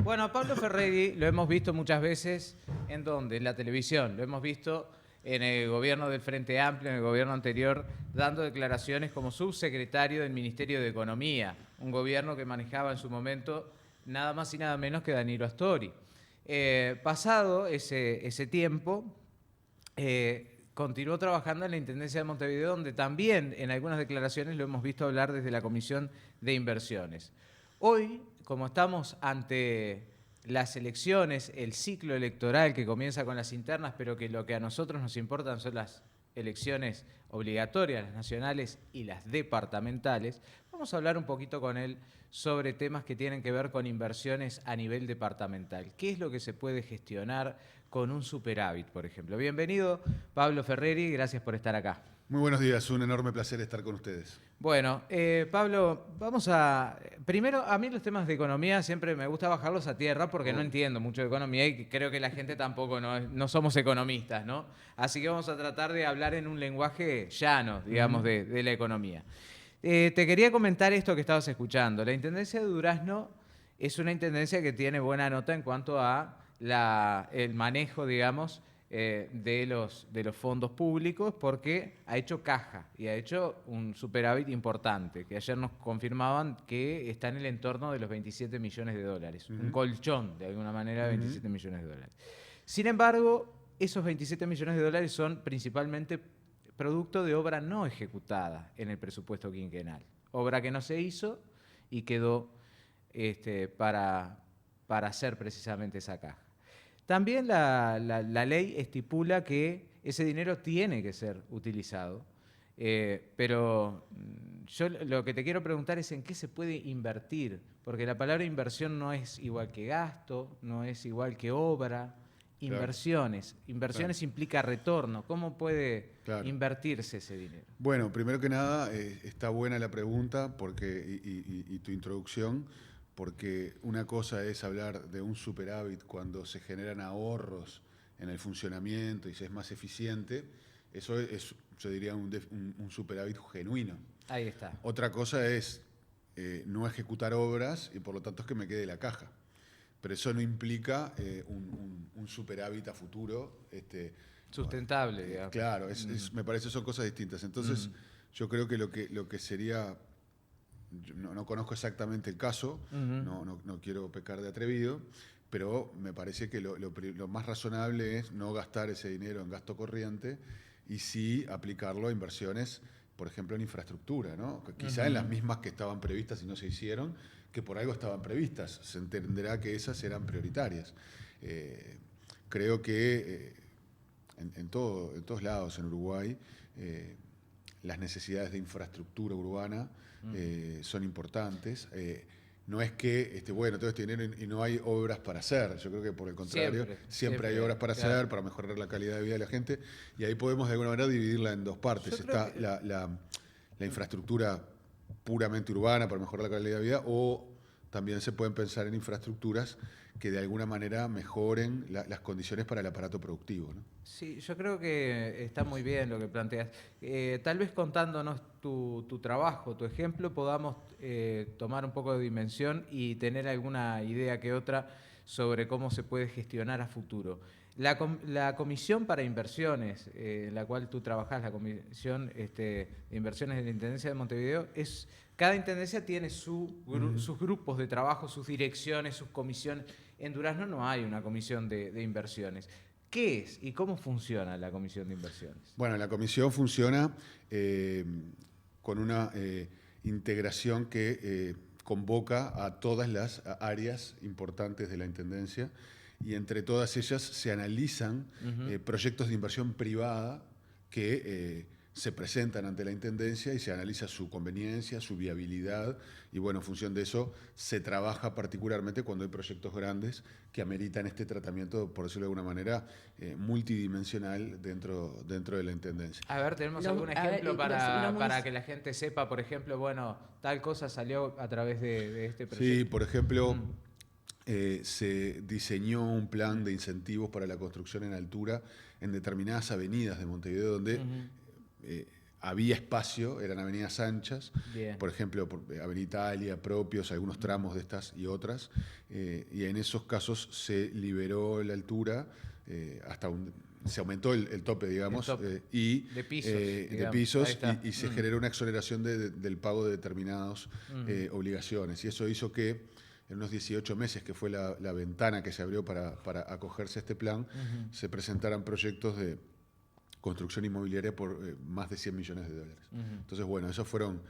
Bueno, a Pablo Ferreri lo hemos visto muchas veces. ¿En dónde? En la televisión. Lo hemos visto en el gobierno del Frente Amplio, en el gobierno anterior, dando declaraciones como subsecretario del Ministerio de Economía, un gobierno que manejaba en su momento nada más y nada menos que Danilo Astori. Pasado ese tiempo, continuó trabajando en la Intendencia de Montevideo, donde también en algunas declaraciones lo hemos visto hablar desde la Comisión de Inversiones. Hoy, como estamos ante las elecciones, el ciclo electoral que comienza con las internas, pero que lo que a nosotros nos importan son las elecciones obligatorias, las nacionales y las departamentales, vamos a hablar un poquito con él sobre temas que tienen que ver con inversiones a nivel departamental. ¿Qué es lo que se puede gestionar con un superávit, por ejemplo? Bienvenido, Pablo Ferreri, gracias por estar acá. Muy buenos días, un enorme placer estar con ustedes. Bueno, Pablo, vamos a... Primero, a mí los temas de economía siempre me gusta bajarlos a tierra porque no entiendo mucho de economía y creo que la gente tampoco no somos economistas, ¿no? Así que vamos a tratar de hablar en un lenguaje llano, digamos, de la economía. Te quería comentar esto que estabas escuchando. La Intendencia de Durazno es una intendencia que tiene buena nota en cuanto a el manejo, digamos, de los fondos públicos porque ha hecho caja y ha hecho un superávit importante, que ayer nos confirmaban que está en el entorno de los 27 millones de dólares, un colchón de alguna manera de 27 millones de dólares. Sin embargo, esos 27 millones de dólares son principalmente producto de obra no ejecutada en el presupuesto quinquenal, obra que no se hizo y quedó para hacer precisamente esa caja. También la ley estipula que ese dinero tiene que ser utilizado, pero yo lo que te quiero preguntar es en qué se puede invertir, porque la palabra inversión no es igual que gasto, no es igual que obra. Inversiones. Inversiones implica retorno. ¿Cómo puede invertirse ese dinero? Bueno, primero que nada, está buena la pregunta porque, y tu introducción, porque una cosa es hablar de un superávit cuando se generan ahorros en el funcionamiento y se es más eficiente. Eso es, yo diría, un superávit genuino. Ahí está. Otra cosa es no ejecutar obras y por lo tanto es que me quede la caja. Pero eso no implica un superávit a futuro. Sustentable, digamos. Claro, me parece que son cosas distintas. Entonces, yo creo que lo que sería, no conozco exactamente el caso, no quiero pecar de atrevido, pero me parece que lo más razonable es no gastar ese dinero en gasto corriente y sí aplicarlo a inversiones, por ejemplo, en infraestructura, ¿no? Quizá en las mismas que estaban previstas y no se hicieron, que por algo estaban previstas. Se entenderá que esas eran prioritarias. Creo que en todos lados en Uruguay las necesidades de infraestructura urbana son importantes. No es que, bueno, todo este dinero y no hay obras para hacer. Yo creo que por el contrario, siempre hay obras para hacer, para mejorar la calidad de vida de la gente. Y ahí podemos de alguna manera dividirla en dos partes. Está la infraestructura puramente urbana para mejorar la calidad de vida, o también se pueden pensar en infraestructuras que de alguna manera mejoren las condiciones para el aparato productivo, ¿no? Sí, yo creo que está muy bien lo que planteas. Tal vez contándonos tu trabajo, tu ejemplo, podamos tomar un poco de dimensión y tener alguna idea que otra sobre cómo se puede gestionar a futuro. La Comisión para Inversiones, en la cual tú trabajás, la Comisión de Inversiones de la Intendencia de Montevideo, cada intendencia tiene sus grupos de trabajo, sus direcciones, sus comisiones. En Durazno no hay una comisión de inversiones. ¿Qué es y cómo funciona la Comisión de Inversiones? Bueno, la comisión funciona con una integración que convoca a todas las áreas importantes de la Intendencia y entre todas ellas se analizan proyectos de inversión privada que se presentan ante la Intendencia y se analiza su conveniencia, su viabilidad y bueno, en función de eso se trabaja particularmente cuando hay proyectos grandes que ameritan este tratamiento, por decirlo de alguna manera, multidimensional dentro de la Intendencia. A ver, ¿tenemos algún ejemplo para que la gente sepa, por ejemplo, bueno, tal cosa salió a través de este proyecto? Sí, por ejemplo, se diseñó un plan de incentivos para la construcción en altura en determinadas avenidas de Montevideo donde había espacio, eran avenidas anchas, Bien. por ejemplo, Avenida Italia, propios, algunos tramos de estas y otras, y en esos casos se liberó la altura se aumentó el tope, digamos, El tope. y De pisos, de digamos. pisos Ahí está. y se generó una exoneración del pago de determinadas obligaciones. Y eso hizo que en unos 18 meses, que fue la ventana que se abrió para acogerse a este plan, se presentaran proyectos de construcción inmobiliaria por más de 100 millones de dólares. Entonces, bueno, esos fueron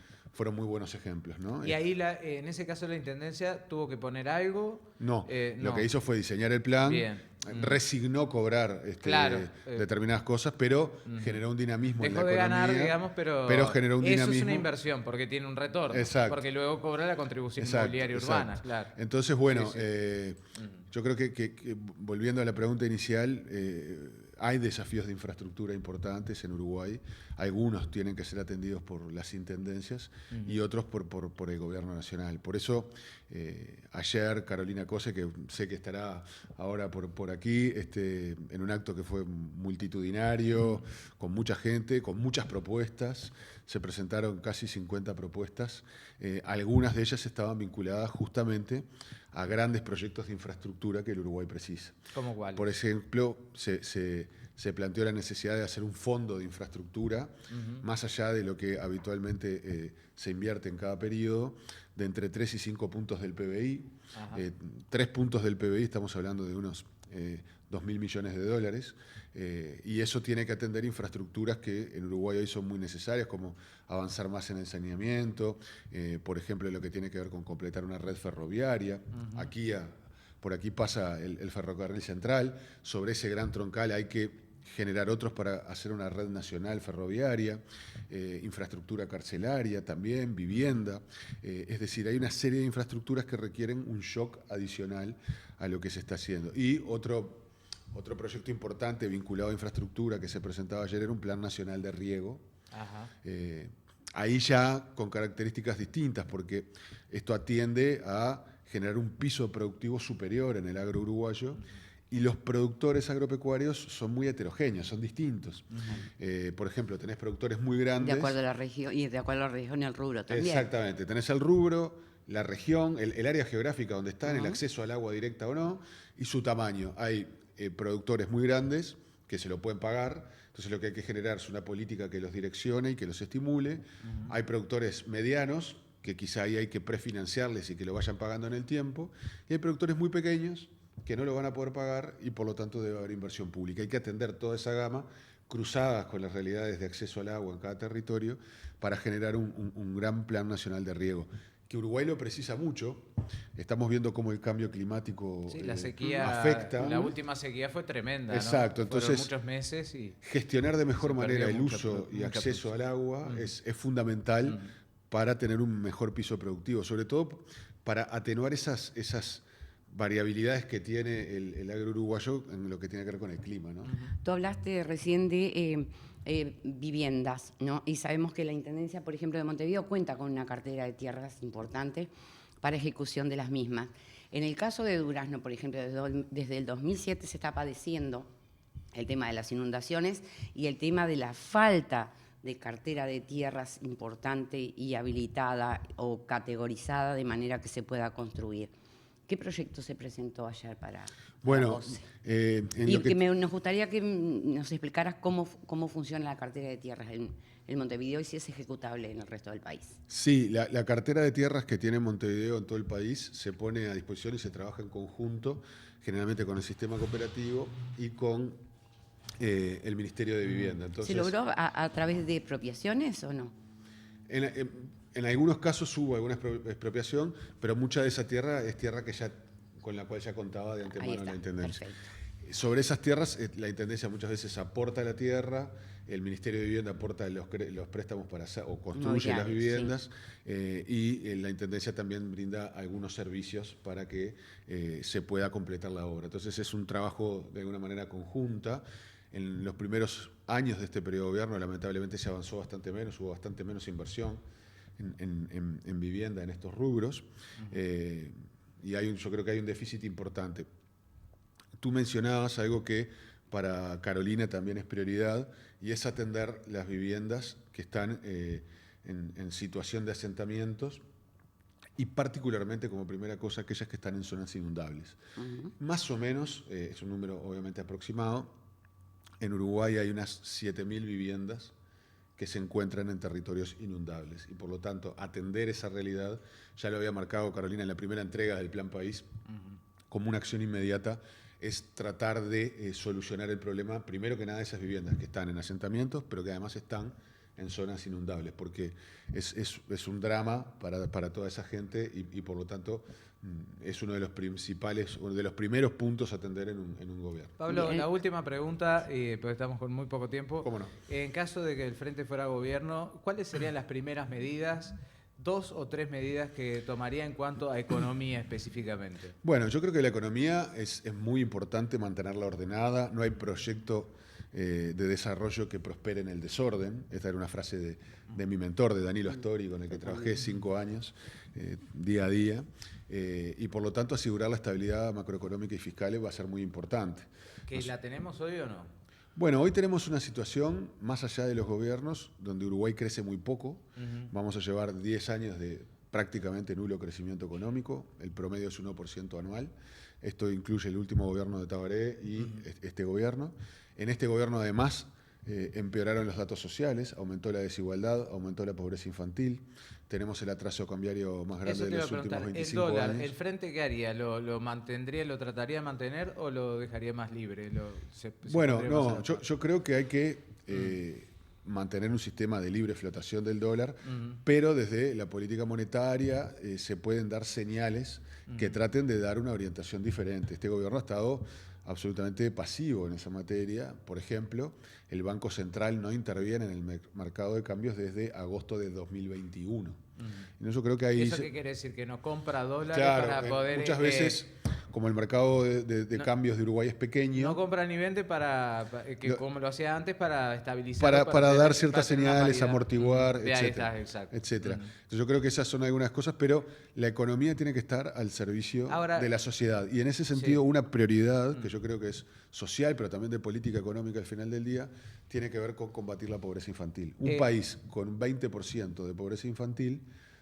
muy buenos ejemplos, ¿no? Y ahí, en ese caso, la Intendencia tuvo que poner algo. No, No. lo que hizo fue diseñar el plan, Bien. resignó cobrar Claro. determinadas cosas, pero generó un dinamismo en la Dejó de economía. ganar, digamos, pero generó un eso dinamismo. es una inversión porque tiene un retorno. Exacto. Porque luego cobra la contribución inmobiliaria urbana, claro. Entonces, bueno, Sí, sí. yo creo que volviendo a la pregunta inicial, hay desafíos de infraestructura importantes en Uruguay. Algunos tienen que ser atendidos por las intendencias y otros por el gobierno nacional. Por eso, ayer Carolina Cose, que sé que estará ahora por aquí, en un acto que fue multitudinario, con mucha gente, con muchas propuestas, se presentaron casi 50 propuestas. Algunas de ellas estaban vinculadas justamente a grandes proyectos de infraestructura que el Uruguay precisa. ¿Cómo cuál? Por ejemplo, se planteó la necesidad de hacer un fondo de infraestructura, más allá de lo que habitualmente se invierte en cada periodo, de entre 3 y 5 puntos del PBI. 3 puntos del PBI, estamos hablando de unos 2.000 millones de dólares, y eso tiene que atender infraestructuras que en Uruguay hoy son muy necesarias, como avanzar más en el saneamiento, por ejemplo, lo que tiene que ver con completar una red ferroviaria. Por aquí pasa el ferrocarril central, sobre ese gran troncal hay que generar otros para hacer una red nacional ferroviaria, infraestructura carcelaria también, vivienda. Es decir, hay una serie de infraestructuras que requieren un shock adicional a lo que se está haciendo. Y otro proyecto importante vinculado a infraestructura que se presentaba ayer era un plan nacional de riego. Ahí ya con características distintas, porque esto atiende a generar un piso productivo superior en el agro uruguayo, y los productores agropecuarios son muy heterogéneos, son distintos. Por ejemplo, tenés productores muy grandes. De acuerdo a la región, y de acuerdo a la región y al rubro también. Exactamente, tenés el rubro, la región, el área geográfica donde están, el acceso al agua directa o no, y su tamaño. Hay productores muy grandes que se lo pueden pagar, entonces lo que hay que generar es una política que los direccione y que los estimule. Hay productores medianos, que quizá ahí hay que prefinanciarles y que lo vayan pagando en el tiempo, y hay productores muy pequeños que no lo van a poder pagar y por lo tanto debe haber inversión pública. Hay que atender toda esa gama, cruzadas con las realidades de acceso al agua en cada territorio, para generar un gran plan nacional de riego, que Uruguay lo precisa mucho. Estamos viendo cómo el cambio climático la sequía afecta. La última sequía fue tremenda. Exacto, ¿no? entonces fueron muchos meses y gestionar de mejor manera el mucha uso y acceso producción. al agua es fundamental para tener un mejor piso productivo, sobre todo para atenuar esas variabilidades que tiene el agro uruguayo en lo que tiene que ver con el clima, ¿no? Tú hablaste recién de viviendas, ¿no? Y sabemos que la Intendencia, por ejemplo, de Montevideo cuenta con una cartera de tierras importante para ejecución de las mismas. En el caso de Durazno, por ejemplo, desde el 2007 se está padeciendo el tema de las inundaciones y el tema de la falta de cartera de tierras importante y habilitada o categorizada de manera que se pueda construir. ¿Qué proyecto se presentó ayer para Bueno, nos gustaría que nos explicaras cómo funciona la cartera de tierras en Montevideo y si es ejecutable en el resto del país. Sí, la cartera de tierras que tiene Montevideo en todo el país se pone a disposición y se trabaja en conjunto, generalmente con el sistema cooperativo y con el Ministerio de Vivienda. Entonces, ¿Se logró a través de expropiaciones o no? En algunos casos hubo alguna expropiación, pero mucha de esa tierra es tierra con la cual ya contaba de antemano la Intendencia. Perfecto. Sobre esas tierras, la Intendencia muchas veces aporta la tierra, el Ministerio de Vivienda aporta los préstamos o construye las viviendas, y la Intendencia también brinda algunos servicios para que se pueda completar la obra. Entonces es un trabajo de alguna manera conjunta. En los primeros años de este periodo de gobierno, lamentablemente se avanzó bastante menos, hubo bastante menos inversión en vivienda en estos rubros, y yo creo que hay un déficit importante. Tú mencionabas algo que para Carolina también es prioridad, y es atender las viviendas que están en situación de asentamientos, y particularmente como primera cosa aquellas que están en zonas inundables. Más o menos, es un número obviamente aproximado, en Uruguay hay unas 7.000 viviendas que se encuentran en territorios inundables, y por lo tanto atender esa realidad, ya lo había marcado Carolina en la primera entrega del Plan País, como una acción inmediata, es tratar de solucionar el problema, primero que nada, de esas viviendas que están en asentamientos, pero que además están en zonas inundables, porque es un drama para toda esa gente, y por lo tanto es uno de los principales, uno de los primeros puntos a atender en un gobierno. Pablo, la última pregunta, porque estamos con muy poco tiempo. ¿Cómo no? En caso de que el Frente fuera gobierno, ¿cuáles serían las primeras medidas, 2 o 3 medidas que tomaría en cuanto a economía específicamente? Bueno, yo creo que la economía es muy importante mantenerla ordenada, no hay proyecto de desarrollo que prospere en el desorden. Esta era una frase de mi mentor, de Danilo Astori, con el que trabajé 5 años, día a día, y por lo tanto asegurar la estabilidad macroeconómica y fiscal va a ser muy importante. ¿Que la tenemos hoy o no? Bueno, hoy tenemos una situación, más allá de los gobiernos, donde Uruguay crece muy poco. Vamos a llevar 10 años de prácticamente nulo crecimiento económico, el promedio es 1% anual. Esto incluye el último gobierno de Tabaré y este gobierno. En este gobierno, además, empeoraron los datos sociales, aumentó la desigualdad, aumentó la pobreza infantil, tenemos el atraso cambiario más grande de los últimos 25 el dólar, años. ¿El Frente qué haría? ¿Lo mantendría, lo trataría de mantener o lo dejaría más libre? Bueno, no, yo creo que hay que mantener un sistema de libre flotación del dólar, pero desde la política monetaria se pueden dar señales que traten de dar una orientación diferente. Este gobierno ha estado absolutamente pasivo en esa materia. Por ejemplo, el Banco Central no interviene en el mercado de cambios desde agosto de 2021. Y yo creo que ahí ¿Eso qué quiere decir? ¿Que no compra dólares claro, para poder...? Muchas veces, como el mercado de cambios de Uruguay es pequeño... No compra ni vende como lo hacía antes, para estabilizar... Para dar ciertas señales, amortiguar, etcétera. Etcétera. Entonces yo creo que esas son algunas cosas, pero la economía tiene que estar al servicio de la sociedad. Y en ese sentido, una prioridad, que yo creo que es social, pero también de política económica al final del día, tiene que ver con combatir la pobreza infantil. Un país con 20% de pobreza infantil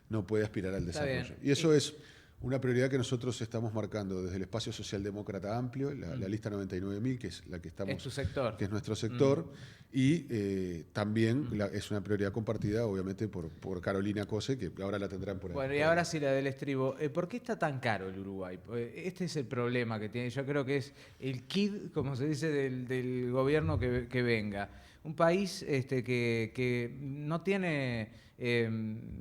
no puede aspirar al desarrollo. Y eso es una prioridad que nosotros estamos marcando desde el Espacio Socialdemócrata Amplio, la lista 99.000, que es la que estamos... Es tu sector. Que es nuestro sector. Y también es una prioridad compartida, obviamente, por Carolina Cose, que ahora la tendrán por ahí. Bueno, y ahora sí la del estribo. ¿Por qué está tan caro el Uruguay? Este es el problema que tiene. Yo creo que es el quid, como se dice, del gobierno que venga. Un país que no tiene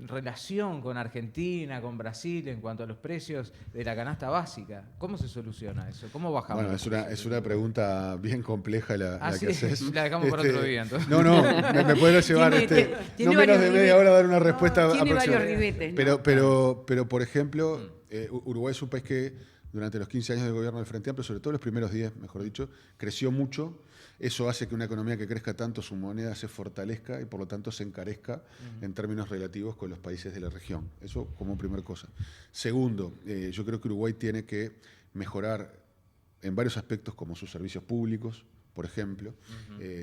relación con Argentina, con Brasil en cuanto a los precios de la canasta básica. ¿Cómo se soluciona eso? ¿Cómo bajamos? Bueno, es una pregunta bien compleja la que haces. La dejamos para otro día, entonces. No, me puedo llevar no menos de media hora a dar una respuesta aproximada. Tiene varios ribetes, ¿no? Pero, por ejemplo, Uruguay es un país que durante los 15 años del gobierno del Frente Amplio, sobre todo los primeros 10, mejor dicho, creció mucho. Eso hace que una economía que crezca tanto, su moneda se fortalezca y por lo tanto se encarezca en términos relativos con los países de la región. Eso como primera cosa. Segundo, yo creo que Uruguay tiene que mejorar en varios aspectos, como sus servicios públicos, por ejemplo.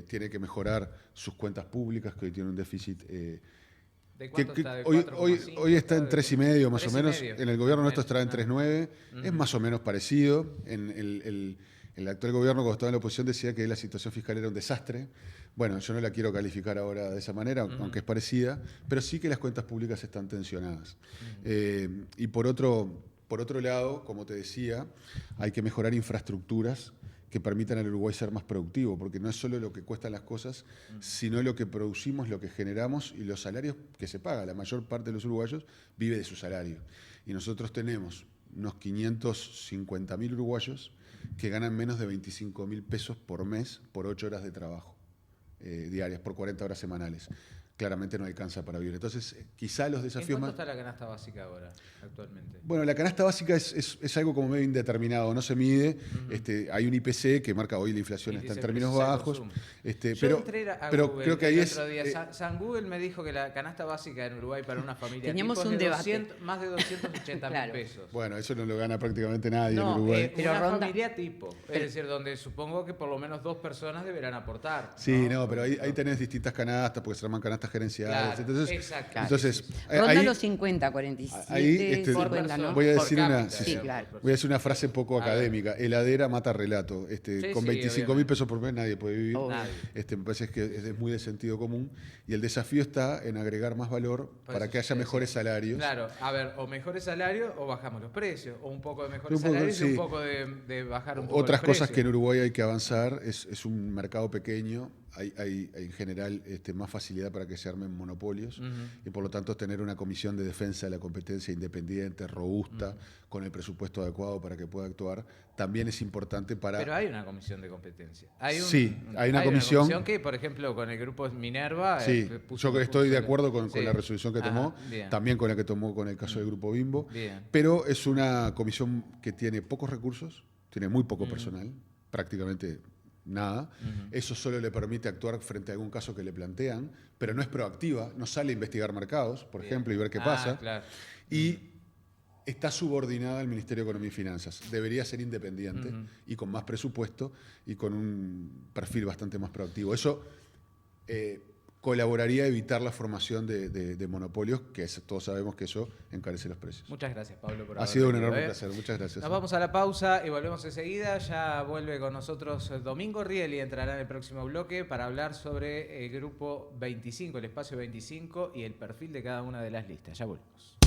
Tiene que mejorar sus cuentas públicas, que hoy tiene un déficit... ¿De cuánto está? ¿De hoy está en 3,5 más o menos. En el gobierno nuestro estará en 3,9. Es más o menos parecido. El actual gobierno, cuando estaba en la oposición, decía que la situación fiscal era un desastre. Bueno, yo no la quiero calificar ahora de esa manera, aunque es parecida, pero sí que las cuentas públicas están tensionadas. Y por otro lado, como te decía, hay que mejorar infraestructuras que permitan al Uruguay ser más productivo, porque no es solo lo que cuestan las cosas, sino lo que producimos, lo que generamos y los salarios que se pagan. La mayor parte de los uruguayos vive de su salario. Y nosotros tenemos unos 550.000 uruguayos que ganan menos de 25.000 pesos por mes por 8 horas de trabajo diarias, por 40 horas semanales. claramente no alcanza para vivir. Entonces, quizá los ¿En desafíos cuánto más... está la canasta básica ahora, actualmente? Bueno, la canasta básica es algo como medio indeterminado, no se mide. Hay un IPC que marca hoy la inflación está en términos bajos. Yo entré a pero Google creo que ahí el es... otro día. San Google me dijo que la canasta básica en Uruguay para una familia Teníamos tipo un es de debate. más de 280 Claro. mil pesos. Bueno, eso no lo gana prácticamente nadie en No, Uruguay. Pero una ronda- familia tipo. Es decir, donde supongo que por lo menos 2 personas deberán aportar. Sí, no, pero ahí tenés distintas canastas, porque se llaman canastas gerenciales. Claro, entonces, exacto. entonces Ronda ahí, los 50, 47, ahí, 50, ¿no? voy a Por decir cápita, una, sí, Sí, claro. voy a decir una frase poco A ver. académica. Heladera mata relato. Con sí, 25 mil pesos por mes nadie puede vivir. Obvio. Nadie. Me parece que es muy de sentido común. Y el desafío está en agregar más valor Por para eso que haya sí, mejores sí. salarios. Claro, a ver, o mejores salarios o bajamos los precios, o un poco de mejores Un poco, salarios y sí. un poco de bajar un poco Otras los cosas que en precios. Uruguay hay que avanzar, es un mercado pequeño, hay en general más facilidad para que se armen monopolios y por lo tanto tener una comisión de defensa de la competencia independiente, robusta, con el presupuesto adecuado para que pueda actuar, también es importante para... Pero hay una comisión de competencia. Sí, hay una comisión que, por ejemplo, con el grupo Minerva... Sí, yo que estoy de acuerdo con Sí. la resolución que tomó, Ajá, bien. también con la que tomó con el caso del Grupo Bimbo, Bien. pero es una comisión que tiene pocos recursos, tiene muy poco personal, prácticamente nada. Eso solo le permite actuar frente a algún caso que le plantean, pero no es proactiva, no sale a investigar mercados, por Bien. ejemplo, y ver qué Ah, pasa. claro. Y está subordinada al Ministerio de Economía y Finanzas. Debería ser independiente y con más presupuesto y con un perfil bastante más proactivo. Eso colaboraría a evitar la formación de monopolios, que todos sabemos que eso encarece los precios. Muchas gracias, Pablo, por Ha haber sido un venido, enorme ¿eh? placer. Muchas gracias. Nos vamos a la pausa y volvemos enseguida. Ya vuelve con nosotros Domingo Riel y entrará en el próximo bloque para hablar sobre el grupo 25, el espacio 25 y el perfil de cada una de las listas. Ya volvemos.